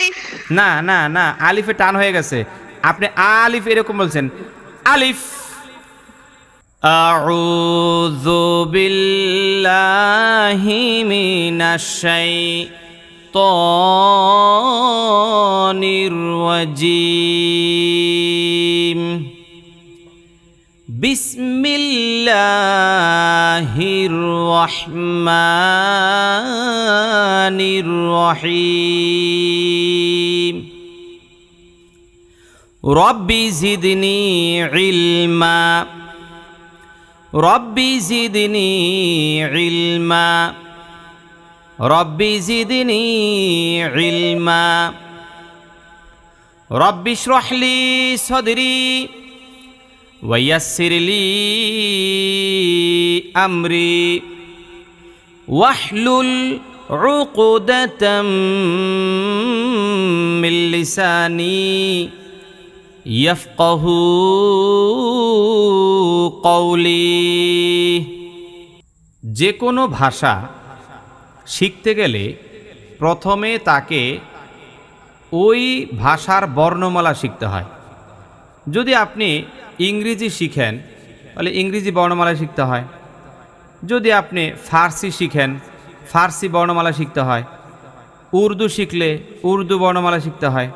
আলিফ। না না না, আলিফে টান হয়ে গেছে, আপনি আলিফ এরকম বলছেন, আলিফ। আউযু বিল্লাহি মিনাশ শাইতানির রাজীম। বিসমিল্লাহির রহমানির রহিম। রব্বি জিদনি ইলমা, রব্বি জিদনি ইলমা, রব্বি জিদনি ইলমা। রব্বি ইশরাহ লি সাদরি ওয়াইয়াসসির লি আমরি ওয়াহলুল উকদাতাম মিন লিসানি ইয়াফকাহু কওলি। যে কোনো ভাষা শিখতে গেলে প্রথমে তাকে ওই ভাষার বর্ণমালা শিখতে হয়। যদি আপনি ইংরেজি শিখেন তাহলে ইংরেজি বর্ণমালা শিখতে হয়, যদি আপনি ফার্সি শিখেন ফার্সি বর্ণমালা শিখতে হয়, উর্দু শিখলে উর্দু বর্ণমালা শিখতে হয়।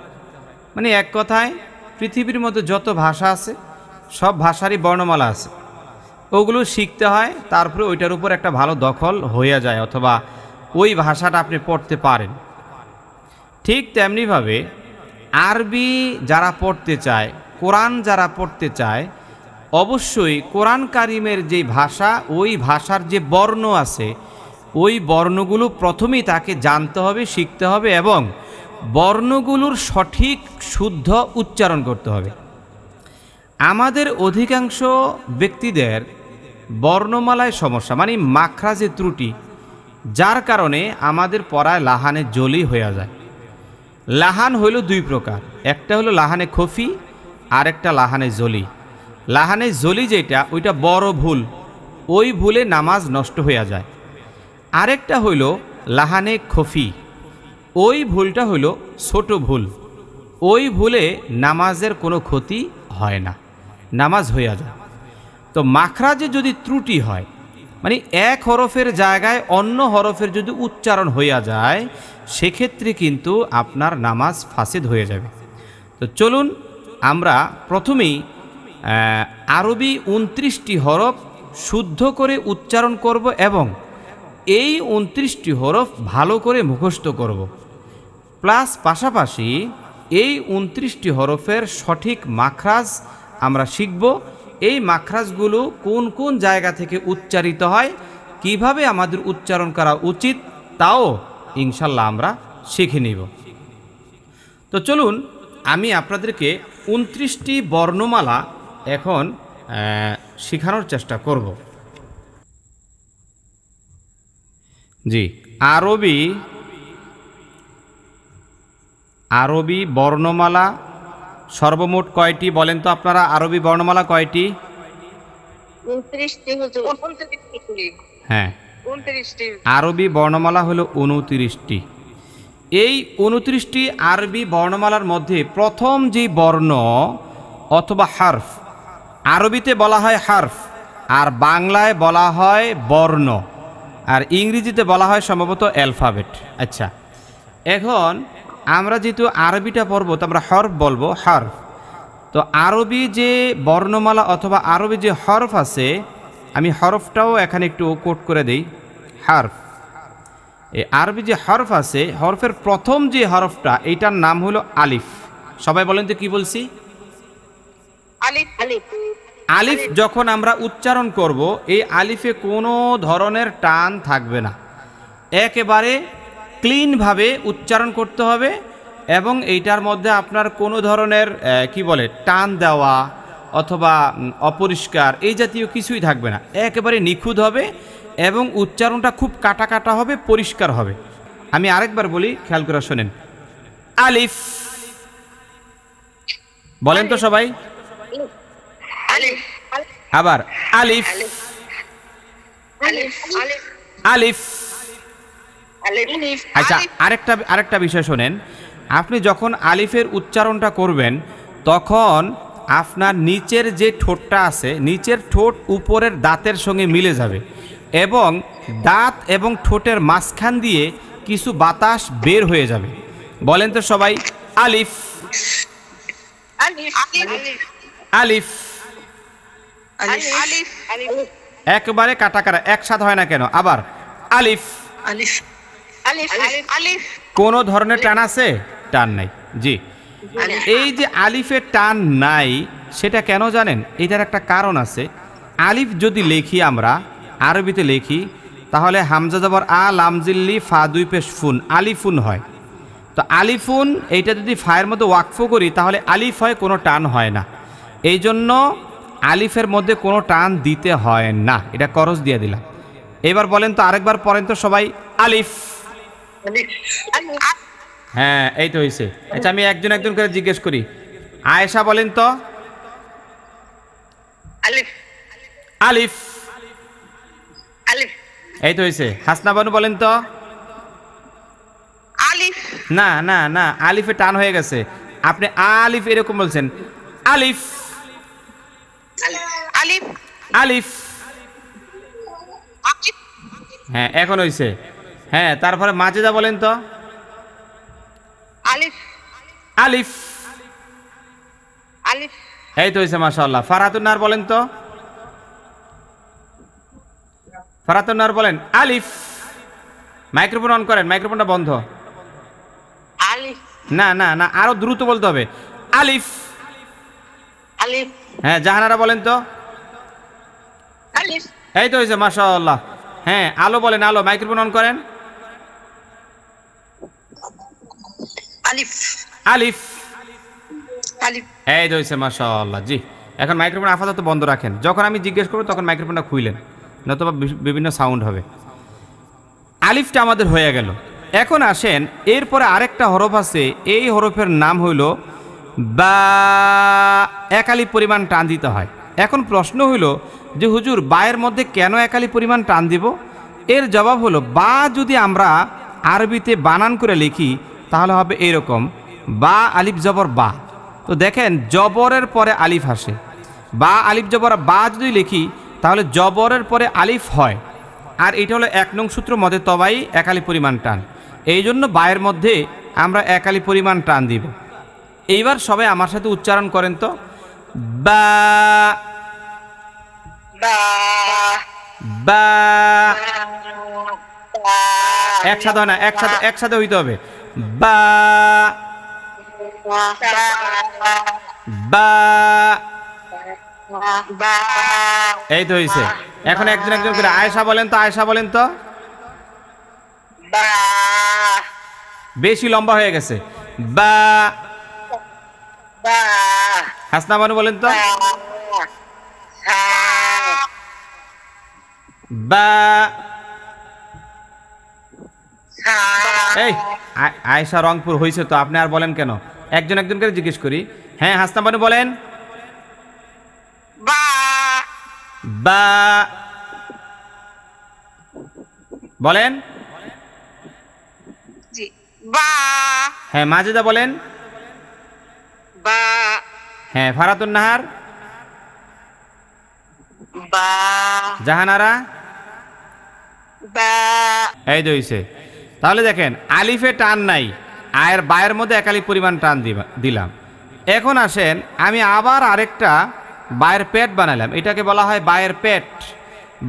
মানে এক কথায় পৃথিবীর মধ্যে যত ভাষা আছে সব ভাষারই বর্ণমালা আছে, ওগুলো শিখতে হয়, তারপরে ওইটার উপর একটা ভালো দখল হয়ে যায় অথবা ওই ভাষাটা আপনি পড়তে পারেন। ঠিক তেমনিভাবে আরবি যারা পড়তে চায়, কোরআন যারা পড়তে চায়, অবশ্যই কোরআন কারিমের যে ভাষা ওই ভাষার যে বর্ণ আছে ওই বর্ণগুলো প্রথমেই তাকে জানতে হবে, শিখতে হবে এবং বর্ণগুলোর সঠিক শুদ্ধ উচ্চারণ করতে হবে। আমাদের অধিকাংশ ব্যক্তিদের বর্ণমালায় সমস্যা, মানে মাখরাজে ত্রুটি, যার কারণে আমাদের পড়ায় লাহানে জলি হয়ে যায়। লাহান হইল দুই প্রকার, একটা হলো লাহানে খফি আর একটা লাহানে জলি। লাহানে জলি যেটা ওইটা বড় ভুল, ওই ভুলে নামাজ নষ্ট হয়ে যায়। আরেকটা হইল লাহানে খফি, ওই ভুলটা হইল ছোট ভুল, ওই ভুলে নামাজের কোনো ক্ষতি হয় না, নামাজ হইয়া যায়। তো মাখরাজে যদি ত্রুটি হয়, মানে এক হরফের জায়গায় অন্য হরফের যদি উচ্চারণ হইয়া যায়, সেক্ষেত্রে কিন্তু আপনার নামাজ ফাসিদ হয়ে যাবে। তো চলুন আমরা প্রথমেই আরবি 29টি হরফ শুদ্ধ করে উচ্চারণ করব এবং এই 29টি হরফ ভালো করে মুখস্থ করব, প্লাস পাশাপাশি এই 29টি হরফের সঠিক মাখরাজ আমরা শিখব। এই মাখরাজগুলো কোন কোন জায়গা থেকে উচ্চারিত হয়, কিভাবে আমাদের উচ্চারণ করা উচিত, তাও ইনশাল্লাহ আমরা শিখে নিব। তো চলুন আমি আপনাদেরকে 29টি বর্ণমালা এখন শেখানোর চেষ্টা করব। জি, আরবি বর্ণমালা সর্বমোট কয়টি বলেন তো আপনারা? আরবি বর্ণমালা কয়টি? 29টি হুজুর। হ্যাঁ, 29টি আরবি বর্ণমালা হলো 29টি। এই 29টি আরবি বর্ণমালার মধ্যে প্রথম যে বর্ণ অথবা হারফ, আরবিতে বলা হয় হারফ, আর বাংলায় বলা হয় বর্ণ, আর ইংরেজিতে বলা হয় সম্ভবত অ্যালফাবেট। আচ্ছা, এখন আমরা যেহেতু আরবিটা পড়ব তো আমরা হরফ বলবো, হরফ। তো আরবি যে বর্ণমালা অথবা আরবি যে হরফ আছে, আমি হরফটাও এখানে একটু কোট করে দেই। হরফ, এই আরবি যে হরফ আছে, হরফের প্রথম যে হরফটা এইটার নাম হলো আলিফ। সবাই বলেন তো কি বলছি? আলিফ। আলিফ আলিফ যখন আমরা উচ্চারণ করব, এই আলিফে কোনো ধরনের টান থাকবে না, একেবারে ক্লিনভাবে উচ্চারণ করতে হবে এবং এইটার মধ্যে আপনার কোনো ধরনের কি বলে টান দেওয়া অথবা অপরিষ্কার এই জাতীয় কিছুই থাকবে না, একেবারে নিখুঁত হবে এবং উচ্চারণটা খুব কাটা কাটা হবে, পরিষ্কার হবে। আমি আরেকবার বলি, খেয়াল করে শোনেন। আলিফ বলেন তো সবাই, আলিফ। আবার আলিফ আলিফ। আলিফ। আলিফ। আচ্ছা, আরেকটা বিষয় শোনেন, আপনি যখন আলিফের উচ্চারণটা করবেন তখন আপনার নিচের যে ঠোঁটটা আছে নিচের ঠোঁট উপরের দাঁতের সঙ্গে মিলে যাবে এবং দাঁত এবং ঠোঁটের মাঝখান দিয়ে কিছু বাতাস বের হয়ে যাবে। বলেন তো সবাই, আলিফ আলিফ আলিফ। আলিফ আলিফ আলিফ একবারে কাটাকাটা একসাথে হয় না কেন? আবার আলিফ। আলিফ আলিফ আলিফ কোনো ধরনের টান আছে? টান নাই। জি, এই যে আলিফের টান নাই সেটা কেন জানেন? এটার একটা কারণ আছে। আলিফ যদি লিখি আমরা আরবিতে লিখি তাহলে হামজা জবর আ লামজিল্লি ফা দুই পেশ ফুন, আলিফুন হয়। তো আলিফুন এইটা যদি ফায়ের মধ্যে ওয়াকফ করি তাহলে আলিফ হয়, কোনো টান হয় না। এই জন্য আলিফের মধ্যে কোনো টান দিতে হয় না, এটা করজ দিয়ে দিলাম। এবার বলেন তো, আরেকবার পড়েন তো সবাই, আলিফ। হ্যাঁ, এই তো হয়েছে। আচ্ছা, আমি একজন একজন করে জিজ্ঞেস করি। আয়েশা বলেন তো, আলিফ আলিফ। আলিফ এই তো হয়েছে। হাসনা বানু বলেন তো, আলিফ না না না, আলিফে টান হয়ে গেছে। আপনি আলিফ এরকম বলছেন, আলিফ আলিফ আলিফ। হ্যাঁ, এখন হয়েছে। হ্যাঁ, তারপরে মাজেদা বলেন তো, আলিফ আলিফ। আলিফ এই তো হয়েছে, মাশাআল্লাহ। ফারাতুন্নার বলেন তো, ফারাতুন্নার বলেন, আলিফ। মাইক্রোফোন অন করেন, মাইক্রোফোনটা বন্ধ। আলিফ না না না, আরো দ্রুত বলতে হবে, আলিফ। আলিফ হ্যাঁ, জাহানারা বলেন তো, আলিফ এই তো হয়েছে, মাশাআল্লাহ। হ্যাঁ, আলো বলেন, আলো, মাইক্রোফোন অন করেন, আলিফ আলিফ। আলিফ এই তো হয়েছে, মাশাআল্লাহ। জি, এখন মাইক্রোফোন আপাতত বন্ধ রাখেন, যখন আমি জিজ্ঞেস করবো তখন মাইক্রোফোনটা খুইলেন, নতুবা বিভিন্ন সাউন্ড হবে। আলিফটা আমাদের হয়ে গেল। এখন আসেন, এরপরে আরেকটা হরফ আছে, এই হরফের নাম হইল বা। একালি পরিমাণ টান দিতে হয়। এখন প্রশ্ন হইল যে হুজুর, বায়ের মধ্যে কেন একালি পরিমাণ টান দিব? এর জবাব হলো, বা যদি আমরা আরবিতে বানান করে লিখি তাহলে হবে এইরকম, বা আলিফ জবর বা। তো দেখেন, জবরের পরে আলিফ আসে। বা আলিফ জবর বা যদি লিখি তাহলে জবরের পরে আলিফ হয়। আর এটা হলো 1 নং সূত্র মধ্যে তবাই একালি পরিমাণ টান। এই জন্য বায়ের মধ্যে আমরা একালি পরিমাণ টান দিব। এইবার সবাই আমার সাথে উচ্চারণ করেন তো, বা বা বা। বা একসাথে হয় না, একসাথে হইতে হবে, বা বা। বা এই তো হয়েছে। এখন একজন একজন করে আয়েশা বলেন তো, আয়েশা বলেন তো, বা বেশি লম্বা হয়ে গেছে, বা। বা হাসনা বানু বলেন তো, বা। এই আয়েশা রংপুর হয়েছে তো, আপনি আর বলেন কেন? একজন একজন করে জিজ্ঞেস করি। হ্যাঁ, হাসনা বানু বলেন, বা বা। বলেন, জি বা হ্যাঁ। মাজেদা বলেন, বা হ্যাঁ। ফারাতুন নাহার, বা জাহানারা, বা এই তো হইছে। তাহলে দেখেন, আলিফে টান নাই, আয়ের বায়ের মধ্যে একালি পরিমাণ টান দিলাম। এখন আসেন, আমি আবার আরেকটা বায়ের পেট বানালাম, এটাকে বলা হয় বায়ের পেট।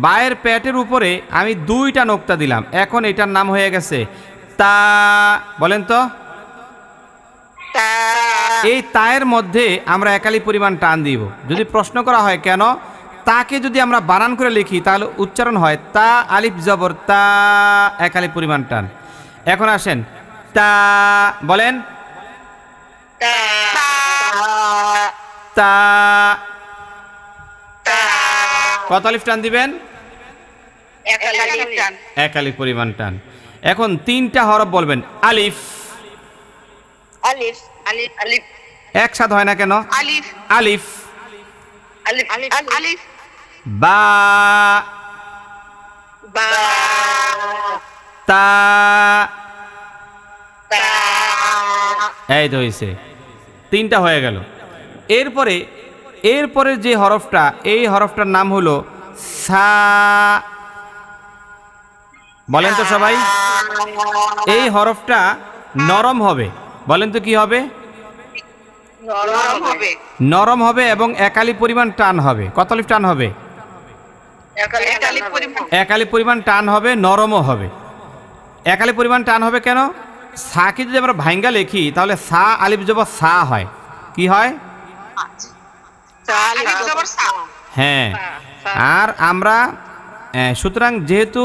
বায়ের পেটের উপরে আমি 2টা নোক্তা দিলাম। এখন এটার নাম হয়ে গেছে তা। বলেন তো, তা এই তায়ের মধ্যে আমরা একালি পরিমাণ টান দিব। যদি প্রশ্ন করা হয় কেন, তাকে যদি আমরা বানান করে লিখি তাহলে উচ্চারণ হয় তা আলিফ জবর তা, একালি পরিমাণ টান। এখন আসেন, তা বলেন, তা তা। তা কত আলিফ টান দিবেন? একালি টান একালি পরিমাণ টান। এখন 3টা হরফ বলবেন, আলিফ। আলিফ আলিফ আলিফ একসাথে হয় না কেন? আলিফ আলিফ। আলিফ আলিফ আলিফ বা বা তা তা এই তো হয়েছে, 3টা হয়ে গেল। এরপরে যে হরফটা, এই হরফটার নাম হলো সা। বলেন তো সবাই, এই হরফটা নরম হবে। বলেন তো কি হবে? নরম হবে। নরম হবে এবং একালি পরিমাণ টান হবে। কত আলিফ টান হবে? একালি পরিমাণ। একালি পরিমাণ টান হবে, নরমও হবে। একালি পরিমাণ টান হবে কেন? সাকে যদি আমরা ভাঙ্গা লিখি তাহলে সা আলিফ জবর সা হয়। কি হয়? আলিফ জবর সা। হ্যাঁ, আর আমরা সুতরাং যেহেতু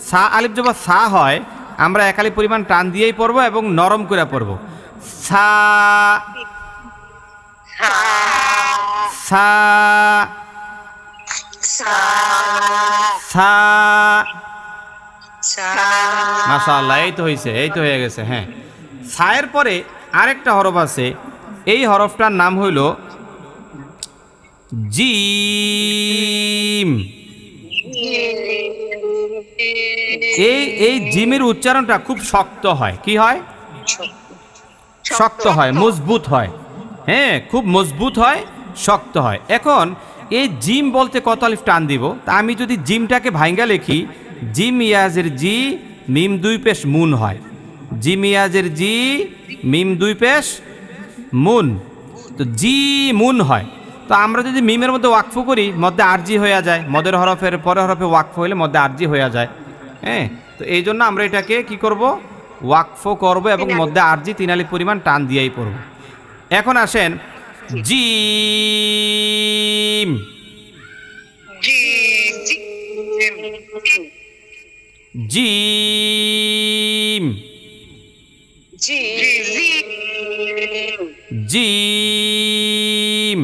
সা আলিফ জবর সা হয়, আমরা একালি পরিমাণ টান দিয়েই পড়বো এবং নরম করে পড়বো। সা সা সা। মাশাআল্লাহ, এই তো হয়েছে, এই তো হয়ে গেছে। হ্যাঁ, সায়ের পরে আরেকটা হরফ আছে, এই হরফটার নাম হইল জিম। এই জিমের উচ্চারণটা খুব শক্ত হয়। কি হয়? শক্ত হয়, মজবুত হয়। হ্যাঁ, খুব মজবুত হয়, শক্ত হয়। এখন এই জিম বলতে কত আলিফ টান দিব? তা আমি যদি জিমটাকে ভাঙ্গা লিখি, জিম ইয়াজের জি, মিম 2 পেশ মুন হয়। জিম ইয়াজের জি, মিম 2 পেশ মুন, তো জি মুন হয়। তো আমরা যদি মিমের মধ্যে ওয়াকফ করি, মধ্যে আরজি হয়ে যায়। মদের হরফের পরে হরফে ওয়াকফ হইলে মধ্যে আরজি হয়ে যায়। হ্যাঁ, তো এই জন্য আমরা এটাকে কি করব? ওয়াকফ করব এবং মধ্যে আরজি 3 আলিফ পরিমাণ টান দিয়েই পড়ব। এখন আসেন জিম। Gym gym.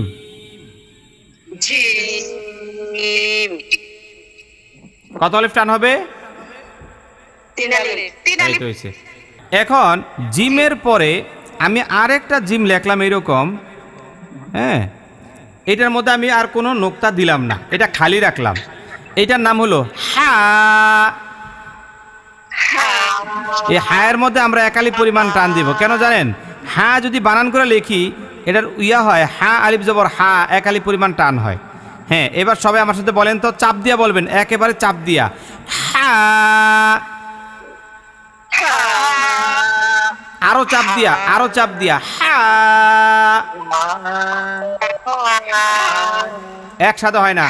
কত আলিফ টান হবে? 3 আলিফ। হয়েছে। এখন জিমের পরে আমি আরেকটা জিম লিখলাম এরকম। হ্যাঁ, এটার মধ্যে আমি আর কোনো নোক্তা দিলাম না, এটা খালি রাখলাম। এটার নাম হলো হা। এই হায়ের মধ্যে আমরা একালি পরিমাণ টান দিব। কেন জানেন? হা যদি বানান করে লিখি, এটার ইয়া হয় হা আলিফ জবর হা, একালি পরিমাণ টান হয়। হ্যাঁ, এবার সবাই আমার সাথে বলেন তো, চাপ দিয়া বলবেন, একেবারে চাপ দিয়া। হা। আরো চাপ দিয়া, আরো চাপ দিয়া। হা। একসাথে হয় না,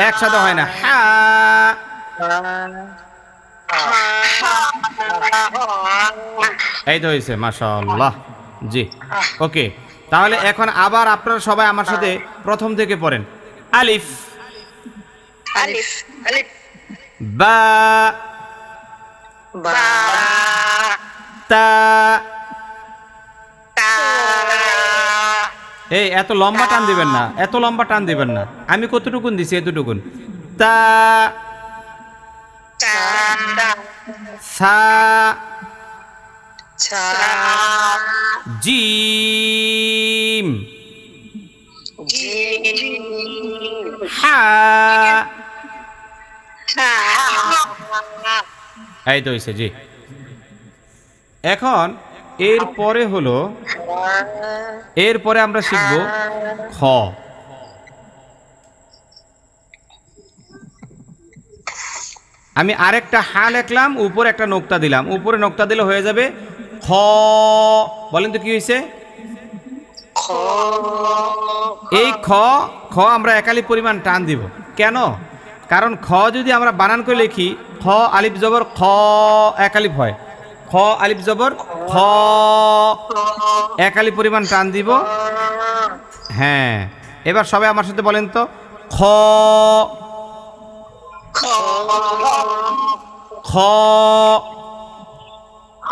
একসাথে হয় না। হা। এই তো হয়েছে, মাশাআল্লাহ। জি, ওকে। তাহলে এখন আবার আপনারা সবাই আমার সাথে প্রথম থেকে পড়েন। আলিফ আলিফ আলিফ বা বা তা। তা। এই এত লম্বা টান দিবেন না, এত লম্বা টান দিবেন না। আমি কতটুকুন দিছি? এতটুকুন। তা তা সা ছা জিম জিম হা। হা। এই তো হয়েছে। জি, এখন এরপরে হলো, এরপরে আমরা শিখব খ। আমি আরেকটা হা লিখলাম, উপরে একটা নোক্তা দিলাম। উপরে নোক্তা দিলে হয়ে যাবে খ। বলেন তো কি হয়েছে? খ। এই খ, খ আমরা একালি পরিমাণ টান দিব। কেন? কারণ খ যদি আমরা বানান করে লিখি, খ আলিফ জবর খ, একালিফ হয়। খ আলিফ জবর খ, একালি পরিমাণ টান দিব। হ্যাঁ, এবার সবাই আমার সাথে বলেন তো, খ খ। খ খ।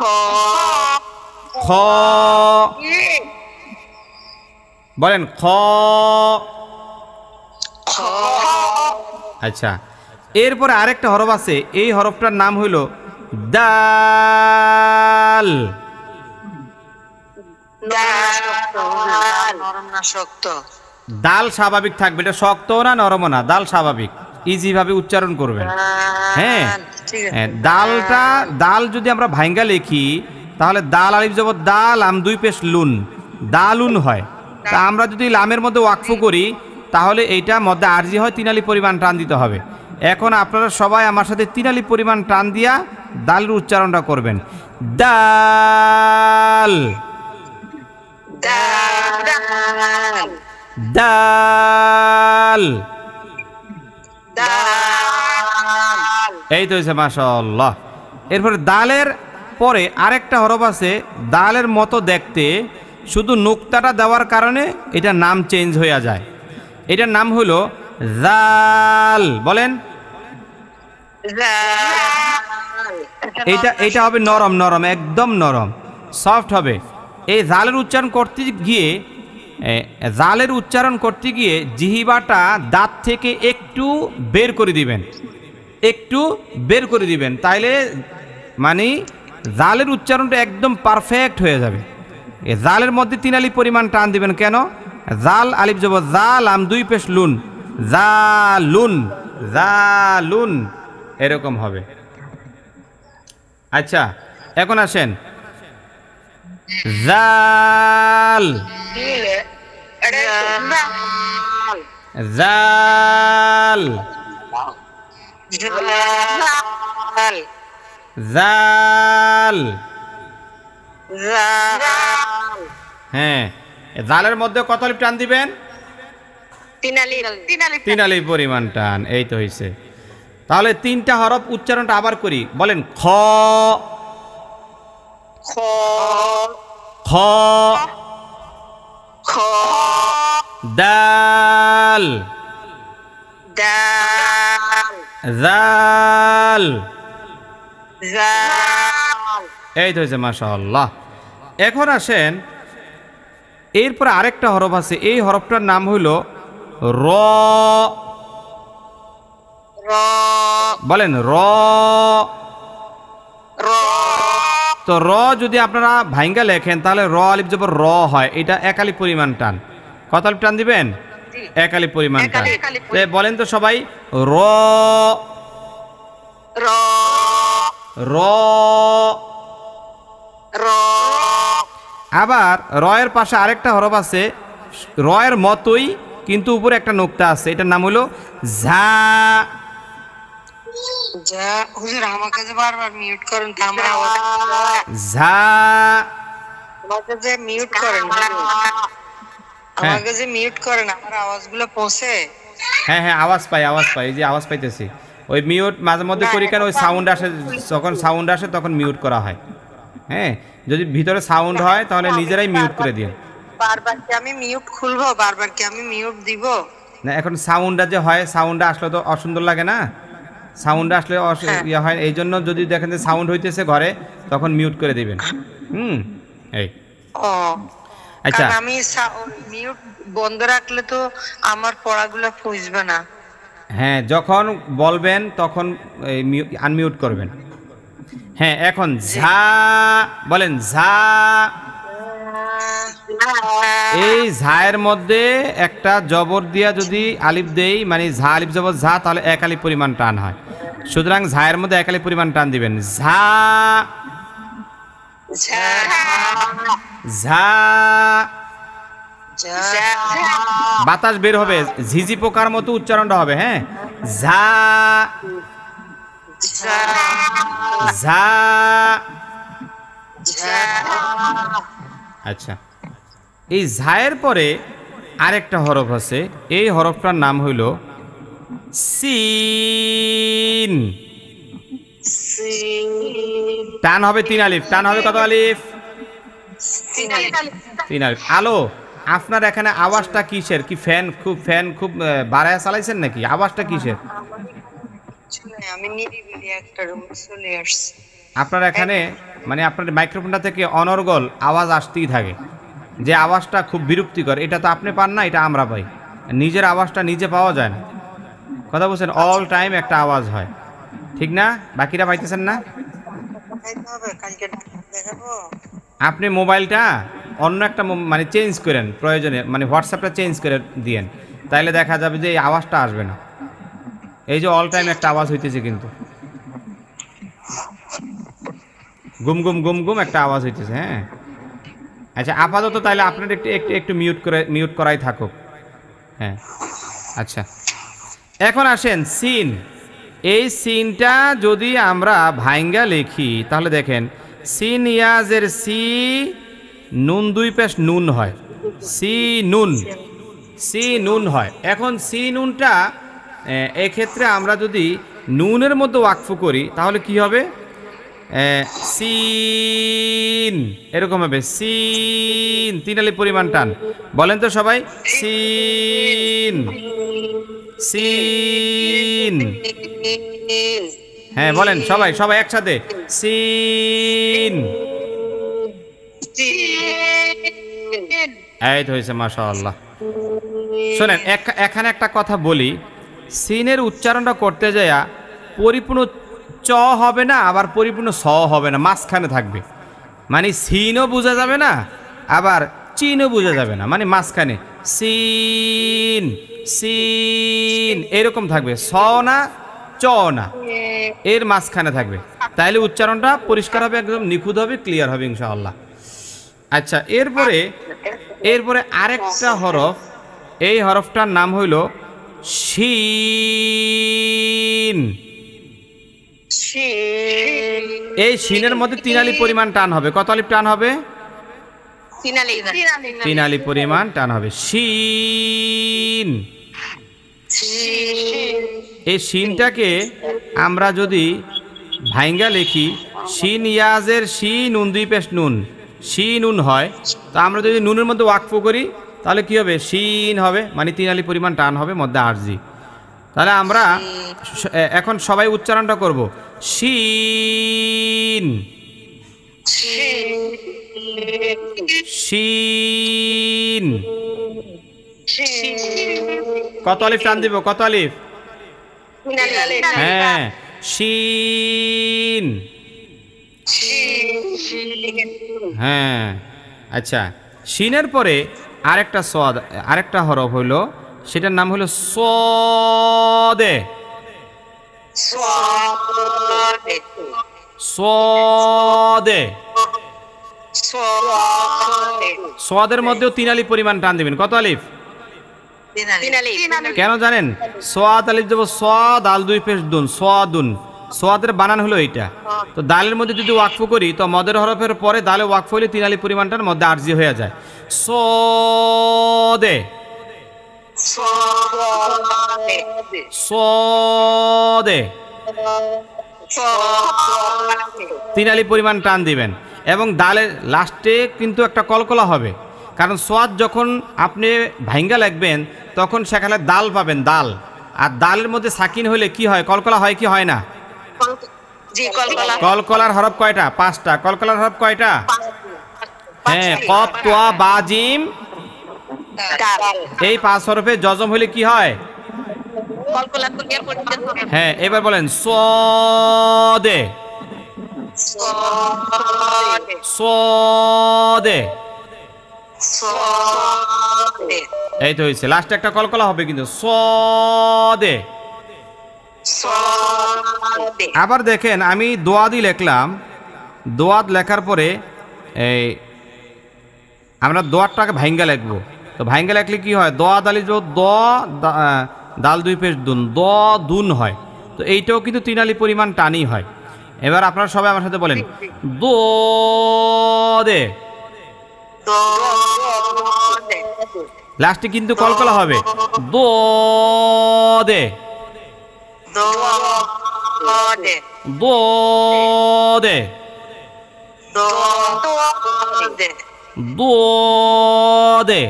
খ। বলেন খ। খ। আচ্ছা, এরপরে আরেকটা হরফ আছে, এই হরফটার নাম হইল দাল। নরম না শক্ত? দাল স্বাভাবিক থাকবে, এটা শক্তও না নরমও না, দাল স্বাভাবিক, ইজি ভাবে উচ্চারণ করবেন। হ্যাঁ, ঠিক আছে। দালটা, দাল যদি আমরা ভাঙ্গা লিখি তাহলে দাল আলিফ জবর দা লাম দুই পেশ লুন, দালুন হয়। তা আমরা যদি লামের মধ্যে ওয়াকফ করি তাহলে এইটা মধ্যে আরজি হয়, 3 আলিফ পরিমাণ টান দিতে হবে। এখন আপনারা সবাই আমার সাথে 3 আলিফ পরিমাণ টান দিয়া দালের উচ্চারণটা করবেন। দাল দাল দাল, দাল। এই তো হয়েছে মাশাআল্লাহ। এরপরে দালের পরে আরেকটা হরফ আছে দালের মতো দেখতে, শুধু নুক্তাটা দেওয়ার কারণে এটা নাম চেঞ্জ হয়ে যায়। এটার নাম হলো জাল। বলেন এটা হবে নরম নরম, একদম নরম, সফট হবে। এই জালের উচ্চারণ করতে গিয়ে জিহিবাটা দাঁত থেকে একটু বের করে দিবেন, তাইলে মানে জালের উচ্চারণটা একদম পারফেক্ট হয়ে যাবে। এই জালের মধ্যে 3 আলিফ পরিমাণ টান দিবেন। কেন? জাল আলিফ জবর জাল আম দুই পেশ লুন, জালুন জালুন, এরকম হবে। আচ্ছা, এখন আসেন জাল জাল জাল। হ্যাঁ, জালের মধ্যে কত আলিফ টান দিবেন? 3 আলিফ পরিমাণ টান। এই তো হয়েছে। তাহলে 3টা হরফ উচ্চারণটা আবার করি। বলেন খ খ খ খ দাল দাল জাল। জাল। এই তো হয়েছে মাশাআল্লাহ। এখন আসেন এরপর আরেকটা হরফ আছে, এই হরফটার নাম হইল র। র বলেন র। র তো র যদি আপনারা ভাইঙ্গা লেখেন তাহলে র আলিফ জবর র হয়। এটা 1 আলিফ পরিমাণ টান। কত আলিফ টান দিবেন? 1 আলিফ পরিমাণ টান। বলেন তো সবাই র র র। র। আবার রয়ের পাশে আরেকটা হরফ আছে রয়ের মতোই, কিন্তু উপরে একটা নোক্তা আছে, এটার নাম হলো ঝা। যা হুজুর আমাকে যে বারবার মিউট করেন তা আমার আওয়াজ ঝা। আমাকে যে মিউট করেন আমাকে যে মিউট করেন আমার আওয়াজগুলো পৌঁছে? হ্যাঁ হ্যাঁ, আওয়াজ পাই এই যে আওয়াজ পাইতেছি। ওই মিউট মাঝে মধ্যে করি কেন, ওই সাউন্ড আসে, যখন সাউন্ড আসে তখন মিউট করা হয়। হ্যাঁ, যদি ভিতরে সাউন্ড হয় তাহলে নিজেরাই মিউট করে দিন। বারবার কি আমি মিউট খুলবো? বারবার কি আমি মিউট দিব? না, এখন সাউন্ডটা যে হয়, সাউন্ডটা আসলে তো অসুন্দর লাগে না, সাউন্ড আসলে ইয়ে হয়। এই জন্য যদি দেখেন যে সাউন্ড হইতেছে ঘরে, তখন মিউট করে দিবেন। এই ও আচ্ছা, আমি মিউট বন্ধ রাখলে তো আমার পড়াগুলো ফুসবে না। হ্যাঁ, যখন বলবেন তখন আনমিউট করবেন। হ্যাঁ, এখন ঝা। বলেন ঝা। এই ঝায়ের মধ্যে একটা জবর দিয়া যদি আলিফ দেই, মানে ঝা আলিফ জবর ঝা, তাহলে 1 আলিফ পরিমাণ টান হয়। সুতরাং ঝায়ের মধ্যে 1 আলিফ পরিমাণ টান দিবেন। ঝা ঝা। বাতাস বের হবে, ঝিঝি পোকার মতো উচ্চারণটা হবে। হ্যাঁ, ঝা ঝা। আচ্ছা, এই ঝায়ের পরে আরেকটা হরফ আছে, এই হরফটার নাম হইল সিন। টান হবে 3 আলিফ। টান হবে কত আলিফ? 3 আলিফ। আলো, আপনার এখানে আওয়াজটা কিসের? কি ফ্যান খুব বাড়ায় চালাইছেন নাকি? আওয়াজটা কিসের? আমি নিরিবিলি একটা রুমে চলে আসছি। আপনার এখানে মানে আপনার মাইক্রোফোনটা থেকে অনর্গল আওয়াজ আসতেই থাকে, যে আওয়াজটা খুব বিরক্তিকর। এটা তো আপনি পান না, এটা আমরা পাই। নিজের আওয়াজটা নিজে পাওয়া যায় না। কথা বলছেন, অল টাইম একটা আওয়াজ হয়, ঠিক না? বাকিরা পাইতেছেন না? আপনি মোবাইলটা অন্য একটা মানে চেঞ্জ করেন প্রয়োজনে, মানে হোয়াটসঅ্যাপটা চেঞ্জ করে দিয়েন, তাইলে দেখা যাবে যে এই আওয়াজটা আসবে না। এই যে অল টাইম একটা আওয়াজ হইতেছে কিন্তু। গুম গুম গুম গুম একটা আওয়াজ হইতেছে। হ্যাঁ, আচ্ছা আপাতত তাহলে আপনার একটু একটু একটু মিউট করাই থাকুক। হ্যাঁ, আচ্ছা এখন আসেন সিন। এই সিনটা যদি আমরা ভাইঙ্গা লিখি তাহলে দেখেন সিন ইয়াজের সি, নুন দুই পেশ নুন হয়, সি নুন, সি নুন হয়। এখন সি নুনটা এক্ষেত্রে আমরা যদি নুনের মধ্যে ওয়াকফ করি তাহলে কি হবে? সিন এরকম হবে, সিন, তিন আলি পরিমাণ টান। বলেন তো সবাই, সিন, সিন। হ্যাঁ বলেন সবাই, সবাই একসাথে, সিন। এই তো হয়েছে, মাশাআল্লাহ। শোনেন এখানে একটা কথা বলি, সিনের উচ্চারণটা করতে যাইয়া পরিপূর্ণ চ হবে না, আবার পরিপূর্ণ স হবে না, মাঝখানে থাকবে। মানে সিনও বোঝা যাবে না, আবার চিনও বোঝা যাবে না, মানে মাঝখানে সিন, সিন এরকম থাকবে, স না চ না, এর মাঝখানে থাকবে। তাইলে উচ্চারণটা পরিষ্কার হবে, একদম নিখুঁত হবে, ক্লিয়ার হবে ইনশাআল্লাহ। আচ্ছা এরপরে আরেকটা হরফ, এই হরফটার নাম হইল শিন। এই শিনের মধ্যে তিন আলি পরিমাণ টান হবে। কত আলিফ টান হবে? তিন আলি পরিমাণ টান হবে, শিন। এই শিনটাকে আমরা যদি ভাইঙ্গা লিখি, শিন ইয়াজের শি, নুন দুই পেশ নুন, শি নুন হয়। তো আমরা যদি নুনের মধ্যে ওয়াকফ করি তাহলে কি হবে? শিন হবে, মানে তিন আলি পরিমাণ টান হবে, মধ্যে আরজি। তাহলে আমরা এখন সবাই উচ্চারণটা করব, শিন, শিন। কত আলিফ টান দিব? কত আলিফ? হ্যাঁ, শিন। হ্যাঁ, আচ্ছা শিনের পরে আরেকটা সদ, আরেকটা হরফ হইল, সেটার নাম হলো সদে। সদে, সদের মধ্যেও তিন আলিফ পরিমাণ টান দিবেন। কত আলিফ? কেন জানেন? সোয়াদ আলিফ দেব, সোয়াদ আল দুই পেশ দুন, সোয়াদুন। সোয়াদের বানান হলো এইটা। তো দালের মধ্যে যদি ওয়াকফ করি তো মদের হরফের পরে দালে ওয়াকফ হইলে তিন আলিফ পরিমাণটার মধ্যে আরজি হয়ে যায়, সদে, সদে। তিন আলিফ পরিমাণ টান দিবেন এবং দালের লাস্টে কিন্তু একটা কলকলা হবে, কারণ সোয়াদ যখন আপনি ভাইঙ্গা লাগবেন তখন সেখানে দাল পাবেন, দাল। আর দালের মধ্যে সাকিন হলে কি হয়? কলকলা হয় কি হয় না? কলকলার হরফ কয়টা? 5টা। কলকলার হরফ কয়টা? হ্যাঁ, কফ, তোয়া, বা, জিম, এই 5 হরফে জজম হলে কি হয়? হ্যাঁ, এবার বলেন সদে, সদে। এই তো হয়েছে, লাস্টে একটা কলকলা হবে কিন্তু, সদে। আবার দেখেন আমি দোয়াদি লিখলাম, দোয়াদ লেখার পরে এই আমরা দোয়ারটাকে ভাইঙ্গা লিখবো। তো ভাইঙ্গা লিখলে কি হয়? দোয়াদ আলি দ, দাল দুই পেশ দুন, দ দুন হয়। তো এইটাও কিন্তু তিন আলি পরিমাণ টানই হয়। এবার আপনারা সবাই আমার সাথে বলেন, দে। লাস্টে কিন্তু কলকলা হবে, দে, দে, দে।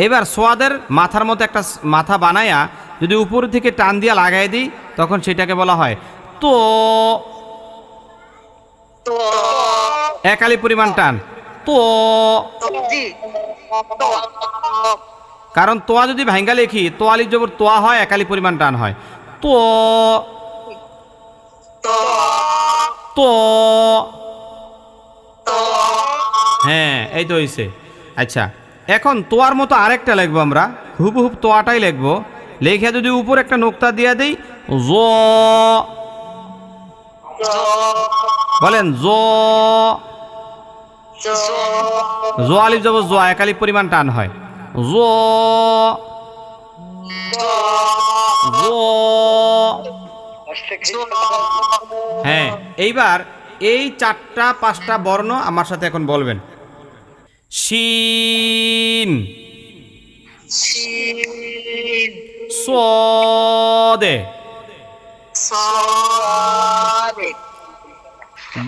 এবার সোয়াদের মাথার মতো একটা মাথা বানায়া যদি উপর থেকে টান দিয়া লাগাই দিই তখন সেটাকে বলা হয় তো। এক আলি পরিমাণ টান, তো। কারণ তোয়া যদি ভাঙ্গা লেখি, তো আলি জবর তোয়া হয়, এক আলি পরিমাণ টান হয়, তো, তো। হ্যাঁ, এই তো হয়েছে। আচ্ছা এখন তোয়ার মতো আরেকটা লিখবো আমরা, হুবহুব তোয়াটাই লিখবো। লেখা যদি উপর একটা নোক্তা দিয়ে দিই, জ, বলেন জ জ আলিফ যাব জ এক আলিফ পরিমাণ টান হয় জ জ হ্যাঁ এইবার এই 4টা 5টা বর্ণ আমার সাথে এখন বলবেন শিন صاد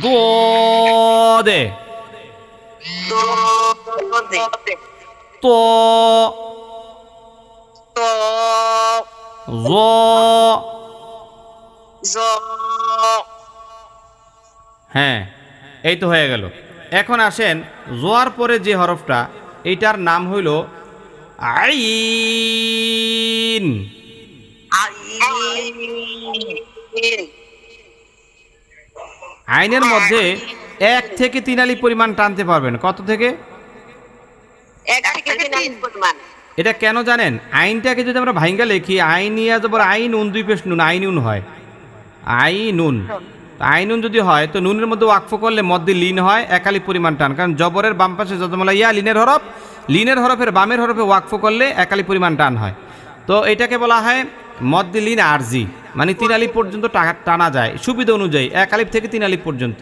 ضاد طا ظا হ্যাঁ এই তো হয়ে গেল এখন আসেন জোয়ার পরে যে হরফটা এইটার নাম হইল আইন আইনের মধ্যে 1 থেকে 3 আলিফ পরিমাণ টানতে পারবেন কত থেকে 1 থেকে 3 আলিফ পরিমাণ এটা কেন জানেন আইনটাকে যদি আমরা ভাঙ্গা লিখি আইন ইয়া জবর আইন উন দুই পেশ নুন আইনুন হয় আইনুন আইনুন যদি হয় তো নুনের মধ্যে ওয়াকফ করলে মধ্যে লিন হয় 1 আলিফ পরিমাণ টান কারণ জবরের বাম পাশে যজমলা ইয়া লিনের হরফের বামের হরফে ওয়াকফ করলে 1 আলিফ পরিমাণ টান হয় তো এটাকে বলা হয় মধ্যে লিন আরজি মানে 3 আলিফ পর্যন্ত টানা যায় সুবিধা অনুযায়ী 1 আলিফ থেকে 3 আলিফ পর্যন্ত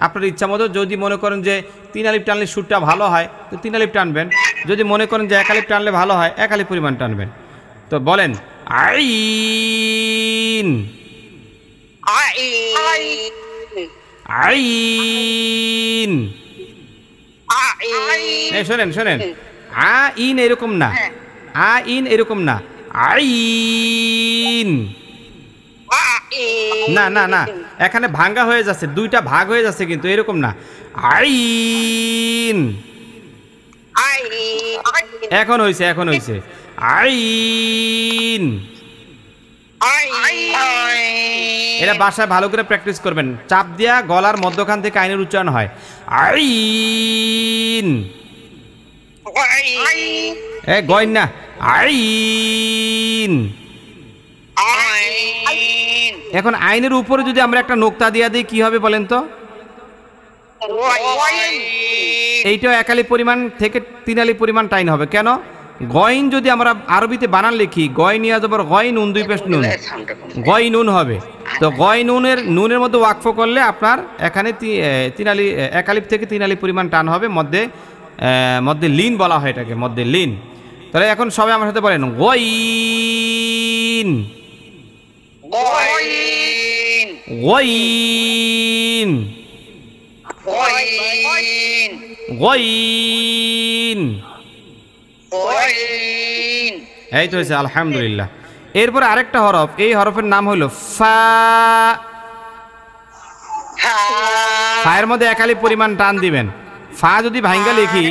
আপনার ইচ্ছা মতো যদি মনে করেন যে 3 আলিফ টানলে সুরটা ভালো হয় তো 3 আলিফ টানবেন যদি মনে করেন যে 1 আলিফ টানলে ভালো হয় 1 আলিফ পরিমাণ টানবেন তো বলেন আইন আইন এই শোনেন আইন এরকম না আইন এরকম না আইন না না না এখানে ভাঙ্গা হয়ে যাচ্ছে 2টা ভাগ হয়ে যাচ্ছে কিন্তু এরকম না আইন এখন হইছে আইন এটা বাসায় ভালো করে প্র্যাকটিস করবেন চাপ দিয়া গলার মধ্যখান থেকে আইনের উচ্চারণ হয় আইন এ গয়ন না আইন এখন আইনের উপরে যদি আমরা একটা নোক্তা দিয়া দিই কি হবে বলেন তো এইটাও 1 আলিফ পরিমাণ থেকে 3 আলিফ পরিমাণ টাইন হবে কেন গয়ন যদি আমরা আরবিতে বানান লিখি গয়ন ইয়া জবর গয়ন নুন দুই পেশ নুন গয়নুন হবে তো নুনের মধ্যে ওয়াকফ করলে আপনার এখানে 1 আলিফ থেকে 3 আলিফ পরিমাণ টান হবে মধ্যে লিন বলা হয় এটাকে মধ্যে লিন তাহলে এখন সবাই আমার সাথে বলেন গয়ন গয়ন গয়ন এই তো হয়েছে আলহামদুলিল্লাহ এরপরে আরেকটা হরফ এই হরফের নাম হলো ফা ফায়ের মধ্যে 1 আলিফ পরিমাণ টান দিবেন ফা যদি ভাঙ্গা লিখি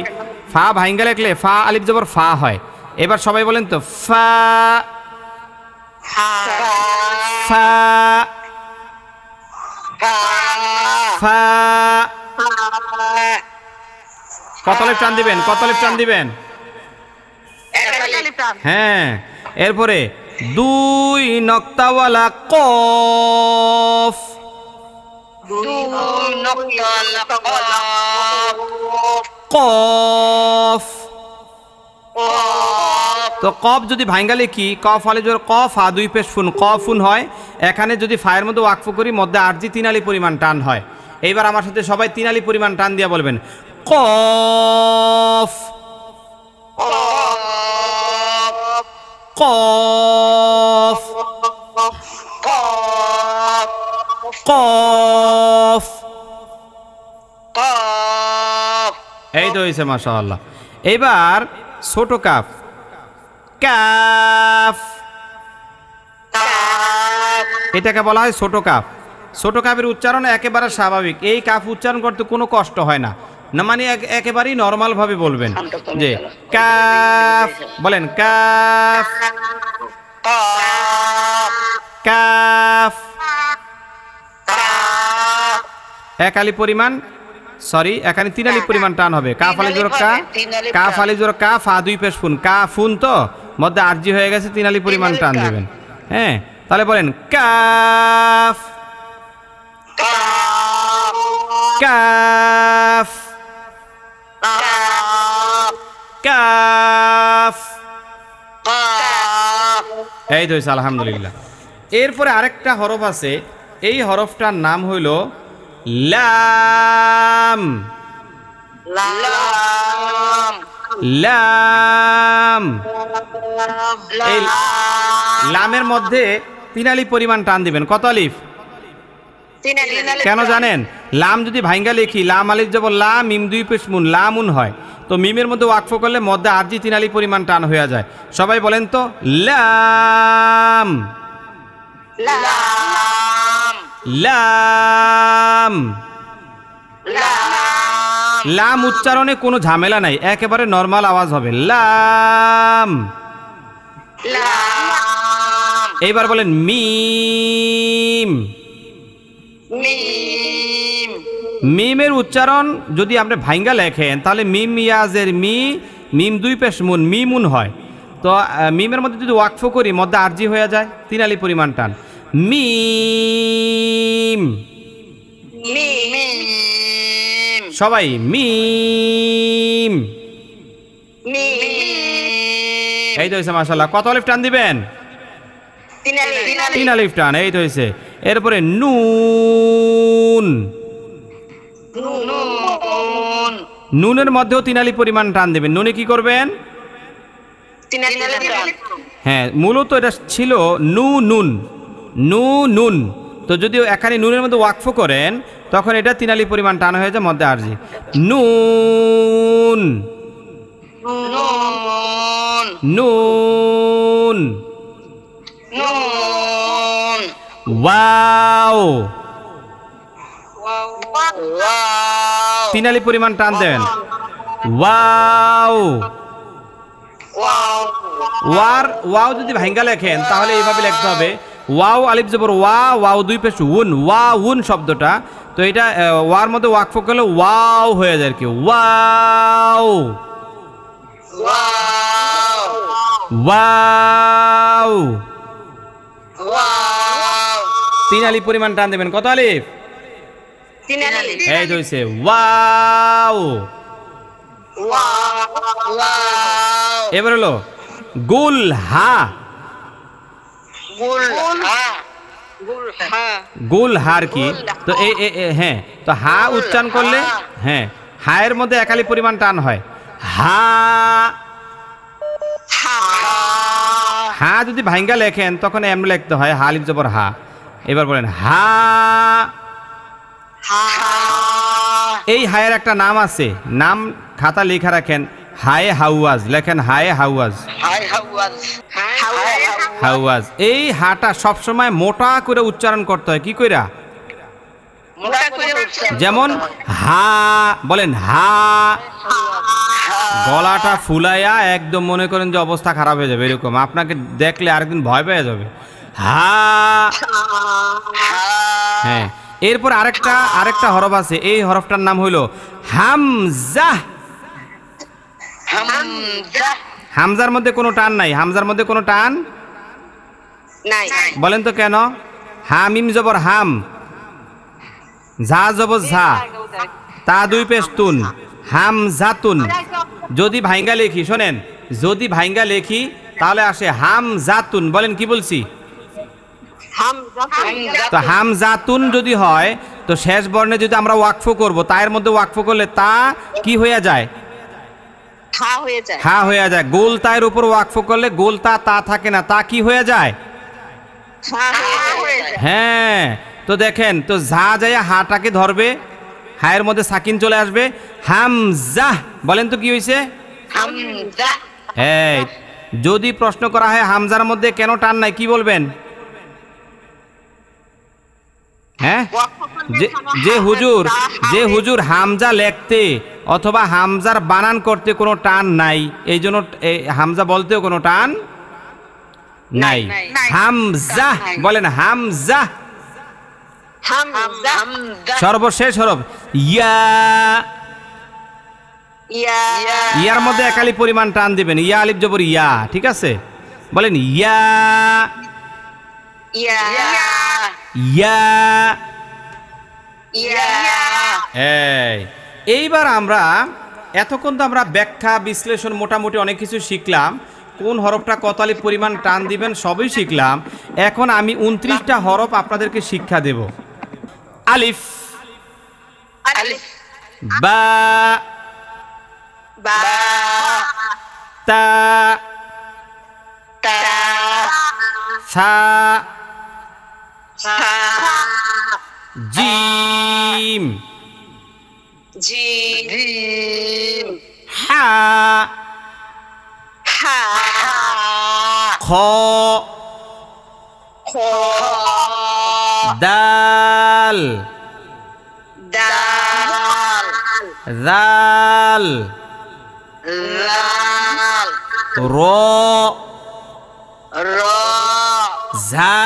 ফা ভাঙ্গা লিখলে ফা আলিফ জবর ফা হয় এবার সবাই বলেন তো ফা ফা ফা কত আলিফ টান দিবেন হ্যাঁ এরপরে 2 নক্তাওয়ালা কফ কফ তো কফ যদি ভাঙ্গা লিখি কফ আলিফ জবর কফ আ দুই পেশ ফুন কফুন হয় এখানে যদি ফায়ের মধ্যে ওয়াকফ করি মধ্যে আরজি 3 আলিফ পরিমাণ টান হয় এইবার আমার সাথে সবাই 3 আলিফ পরিমাণ টান দিয়া বলবেন কফ কফ কফ এই তো হয়েছে মাশাআল্লাহ এবার ছোট কাফ কাফ এটাকে বলা হয় ছোট কাফ ছোট কাফের উচ্চারণ একেবারে স্বাভাবিক এই কাফ উচ্চারণ করতে কোনো কষ্ট হয় না না মানে একেবারেই নরমাল ভাবে বলবেন যে কাফ বলেন কাফ কাফ 1 আলিফ পরিমাণ সরি এখানে 3 আলিফ পরিমাণ টান হবে কাফ আলিফ জবর কা কাফ আলিফ জবর কা ফা দুই পেশ ফুন কাফুন তো মধ্যে আরজি হয়ে গেছে 3 আলিফ পরিমাণ টান দিবেন হ্যাঁ তাহলে বলেন calf calf calf calf. Calf এই তো হয়েছে, আলহামদুলিল্লাহ। এরপরে আরেকটা হরফ আছে, এই হরফটার নাম হইল লাম। লাম লাম। এই লামের মধ্যে 3 আলিফ পরিমাণ টান দিবেন। কত আলিফ? 3 আলিফ। কেন জানেন? লাম যদি ভাঙ্গা লিখি, লাম আলিফ জবর লা, মিম 2 পেশ মুন, লামুন হয়। তো মিমের মধ্যে ওয়াকফ করলে মধ্যে আরজি 3 আলিফ পরিমাণ টান হয়ে যায়। সবাই বলেন তো, লাম লাম লাম। লাম লাম উচ্চারণে কোনো ঝামেলা নাই, একেবারে নর্মাল আওয়াজ হবে, লাম। লাম এইবার বলেন মিম। মিম মিমের উচ্চারণ যদি আপনি ভাঙ্গা লেখেন তাহলে মিম ইয়াজের মি, মিম 2 পেশ মুন, মিমুন হয়। তো মিমের মধ্যে যদি ওয়াকফ করি মধ্যে আরজি হয়ে যায়, 3 আলিফ পরিমাণ টান, মিম। মিম সবাই মিম। মিম। এই তো হয়েছে, মাশাআল্লাহ। কত আলিফ টান দিবেন? 3 আলিফ। 3 আলিফ টান। এই তো হয়েছে। এরপরে নুন। নুন নুনের মধ্যেও 3 আলিফ পরিমাণ টান দিবেন। নুনে কি করবেন? 3 আলিফ। হ্যাঁ, মূলত এটা ছিল নু নুন, নু নুন। তো যদি এখানে নুনের মধ্যে ওয়াকফ করেন তখন এটা 3 আলিফ পরিমাণ টান হয়ে যায়, মধ্যে আরজি। নুন নুন নুন। নুন ওয়াও। ওয়াও 3 আলিফ পরিমাণ টান দেন, ওয়াও। ওয়াও ওয়াও যদি ভাঙ্গা লেখেন তাহলে এইভাবে লিখতে হবে, ওয়াও আলিফ জবর ওয়া, ওয়াও 2 পেশ উন, ওয়া উন শব্দটা। তো এটা ওয়ার মধ্যে ওয়াকফ করলে ওয়াও হয়ে যায় আর কি, ওয়াও ওয়াও ওয়াও। ওয়াও 3 আলিফ পরিমাণ টান দেবেন। কত আলিফ? 3 আলিফ। এই তো হইছে, ওয়াও। ওয়াও এবার হলো গুল হা। গুল হা। গুল হা গুল হার কি? তো হ্যাঁ, তো হা উচ্চারণ করলে হ্যাঁ হায়ের মধ্যে 1 আলিফ পরিমাণ টান হয়, হা। হা যদি ভাঙ্গা লেখেন তখন এমনি লিখতে হয়, হা আলিফ জবর হা। এবার বলেন হা। এই হায়ের একটা নাম আছে, নাম খাতা লেখা রাখেন, হায়ে হাওয়াজ লেখেন, হায়ে হাওয়াজ। হাওয়াজ। এই হাটা সবসময় মোটা করে উচ্চারণ করতে হয়। কি কইরা? যেমন হা বলেন, হা। গলাটা ফুলাইয়া একদম মনে করেন যে অবস্থা খারাপ হয়ে যাবে, এরকম আপনাকে দেখলে আরেকদিন ভয় পেয়ে যাবে, হা। হ্যাঁ, এরপর আরেকটা হরফ আছে, এই হরফটার নাম হইল হামজা। হামজার মধ্যে কোনো টান নাই, হামজার মধ্যে কোনো টান নাই। বলেন তো কেন? হামিম জবর হাম, ঝা জবর ঝা, তা 2 পেশ তুন, হামজাতুন। যদি ভাঙ্গা লেখি, শোনেন, যদি ভাঙ্গা লেখি তাহলে আসে হামজাতুন। বলেন কি বলছি? তো হামজাতুন যদি হয় তো শেষ বর্ণে যদি আমরা ওয়াকফ করব, তায়ের মধ্যে ওয়াকফ করলে তা কি হয়ে যায়? হা হয়ে যায়। গোল তায়ের উপর ওয়াকফ করলে গোল তা থাকে না, তা কি হয়ে যায়? হ্যাঁ, তো দেখেন, তো ঝা যায় হাটাকে ধরবে, হায়ের মধ্যে সাকিন চলে আসবে, হামজা। বলেন তো কি হয়েছে? এই যদি প্রশ্ন করা হয় হামজার মধ্যে কেন টান নাই, কি বলবেন? হ্যাঁ, যে হুজুর হামজা লেখতে অথবা হামজার বানান করতে কোনো টান নাই, এই জন্য হামজা বলতেও কোনো টান নাই। হামজা বলেন, হামজা। সর্বশেষ হরফ ইয়া। ইয়ার মধ্যে 1 আলিফ পরিমাণ টান দিবেন, ইয়া আলিফ জবর ইয়া। ঠিক আছে, বলেন ইয়া। ইয়া। এইবার আমরা এতক্ষণ তো আমরা ব্যাখ্যা বিশ্লেষণ মোটামুটি অনেক কিছু শিখলাম, কোন হরফটা কত আলিফ পরিমাণ টান দিবেন সবই শিখলাম। এখন আমি 29টা হরফ আপনাদেরকে শিক্ষা দেব। আলিফ, বা, তা, সা, জিম, হা, খ, দাল, জাল, র, ঝা,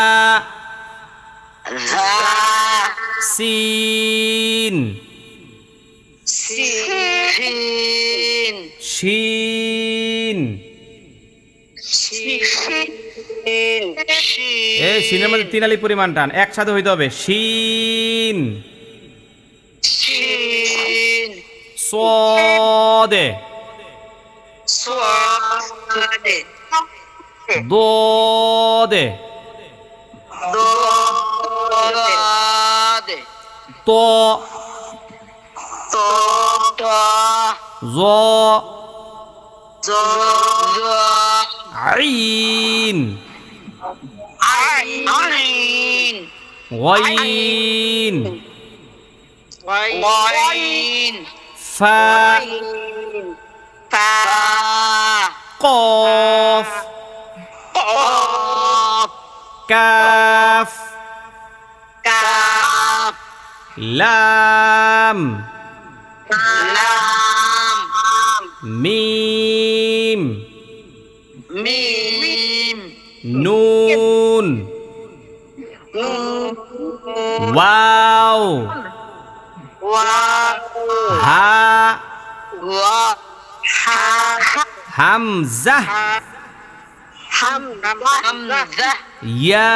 সিন, শিন। এই শিনের মধ্যে 3 আলিফ পরিমাণ টান একসাথে হইতে হবে। শিন, সদে, দোদে, তো, জ, আইন, গইন, ফা, কফ, কাফ, লাম, মিম, নুন, ওয়াও, হা, হামজা, ইয়া।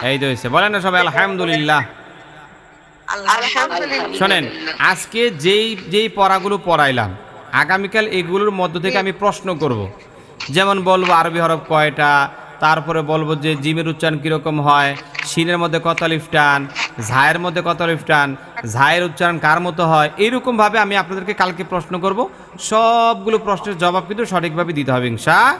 এই তো হয়েছে, বলেন না সবাই আলহামদুলিল্লাহ। শোনেন, আজকে যেই পড়াগুলো পড়াইলাম, আগামীকাল এগুলোর মধ্য থেকে আমি প্রশ্ন করব। যেমন বলবো আরবি হরফ কয়টা, তারপরে বলবো যে জিমের উচ্চারণ কীরকম হয়, শিনের মধ্যে কত আলিফ টান, ঝায়ের মধ্যে কত আলিফ টান, ঝায়ের উচ্চারণ কার মতো হয়, এইরকমভাবে আমি আপনাদেরকে কালকে প্রশ্ন করব। সবগুলো প্রশ্নের জবাব কিন্তু সঠিকভাবে দিতে হবে ইনশাআল্লাহ।